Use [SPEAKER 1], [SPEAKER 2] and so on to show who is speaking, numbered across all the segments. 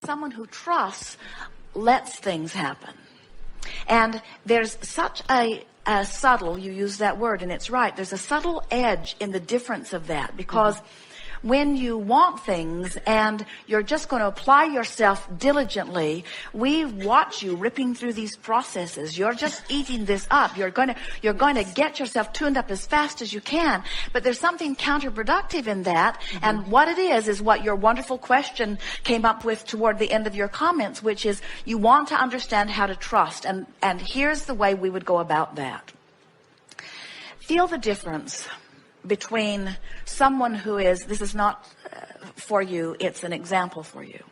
[SPEAKER 1] someone who trusts lets things happen. And there's such a subtle, you use that word and it's right, there's a subtle edge in the difference of that, because when you want things and you're just going to apply yourself diligently, we watch you ripping through these processes. You're just eating this up. You're going to get yourself tuned up as fast as you can. But there's something counterproductive in that. And what it is what your wonderful question came up with toward the end of your comments, which is you want to understand how to trust. And here's the way we would go about that. Feel the difference between someone who is, this is not for you, it's an example for you,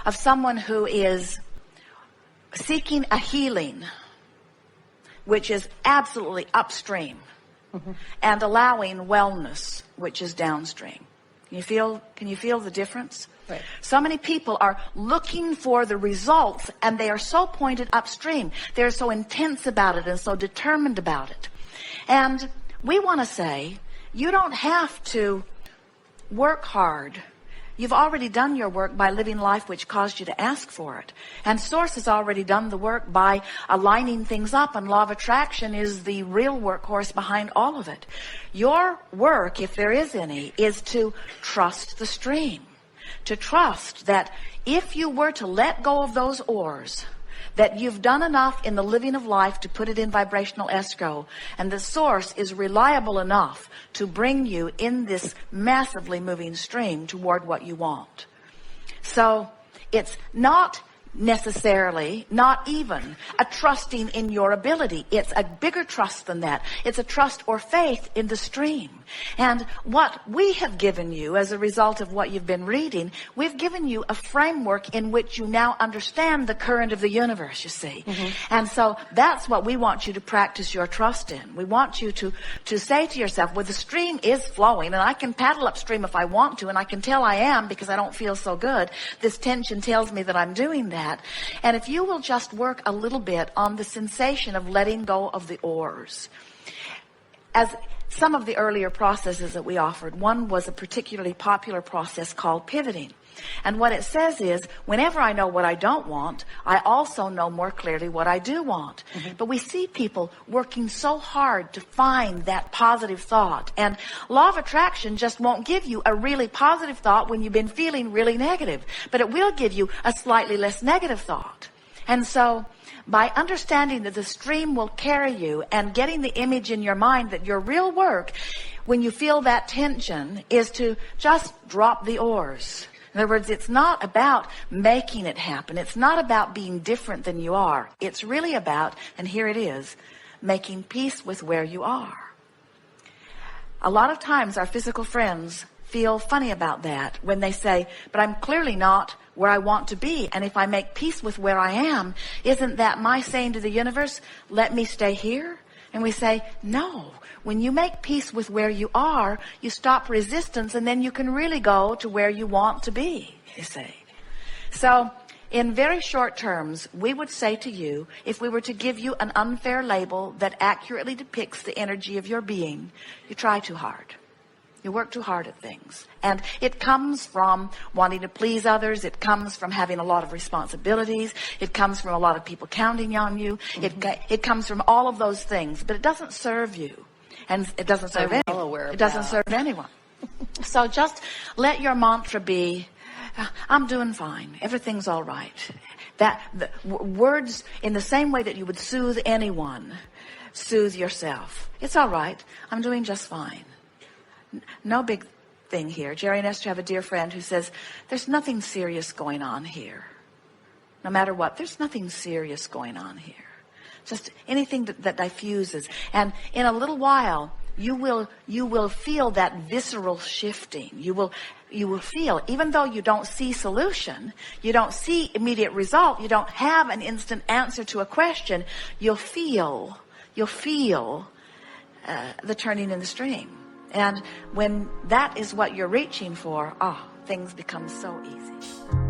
[SPEAKER 1] of someone who is seeking a healing, which is absolutely upstream, and allowing wellness, which is downstream. Can you feel the difference?
[SPEAKER 2] Right.
[SPEAKER 1] So many people are looking for the results, and they are so pointed upstream. They're so intense about it and so determined about it. And we want to say, you don't have to work hard. You've already done your work by living life which caused you to ask for it. And Source has already done the work by aligning things up, and Law of Attraction is the real workhorse behind all of it. Your work, if there is any, is to trust the stream. To trust that if you were to let go of those oars, that you've done enough in the living of life to put it in vibrational escrow, and the Source is reliable enough to bring you in this massively moving stream toward what you want. So it's not necessarily, not even a trusting in your ability. It's a bigger trust than that. It's a trust or faith in the stream. And what we have given you as a result of what you've been reading, we've given you a framework in which you now understand the current of the universe, you see. And so that's what we want you to practice your trust in. We want you to say to yourself, well, the stream is flowing, and I can paddle upstream if I want to, and I can tell I am because I don't feel so good. This tension tells me that I'm doing that. And if you will just work a little bit on the sensation of letting go of the oars. As some of the earlier processes that we offered, one was a particularly popular process called pivoting. And what it says is, whenever I know what I don't want, I also know more clearly what I do want. But we see people working so hard to find that positive thought. And Law of Attraction just won't give you a really positive thought when you've been feeling really negative. But it will give you a slightly less negative thought. And so, by understanding that the stream will carry you and getting the image in your mind that your real work, when you feel that tension, is to just drop the oars. In other words, it's not about making it happen. It's not about being different than you are. It's really about, and here it is, making peace with where you are. A lot of times our physical friends feel funny about that when they say, but I'm clearly not where I want to be. And if I make peace with where I am, isn't that my saying to the universe, let me stay here? And we say, no. When you make peace with where you are, you stop resistance, and then you can really go to where you want to be, you see. So, in very short terms, we would say to you, if we were to give you an unfair label that accurately depicts the energy of your being, you try too hard. You work too hard at things. And it comes from wanting to please others. It comes from having a lot of responsibilities. It comes from a lot of people counting on you. It comes from all of those things. But it doesn't serve you. And it doesn't serve anyone. It doesn't serve anyone. So just let your mantra be, I'm doing fine. Everything's all right. That the words, in the same way that you would soothe anyone, soothe yourself. It's all right. I'm doing just fine. No big thing here. Jerry and Esther have a dear friend who says, there's nothing serious going on here. No matter what, there's nothing serious going on here. Just anything that diffuses. And in a little while, you will feel that visceral shifting. You will feel, even though you don't see solution, you don't see immediate result, you don't have an instant answer to a question, you'll feel the turning in the stream. And when that is what you're reaching for, things become so easy.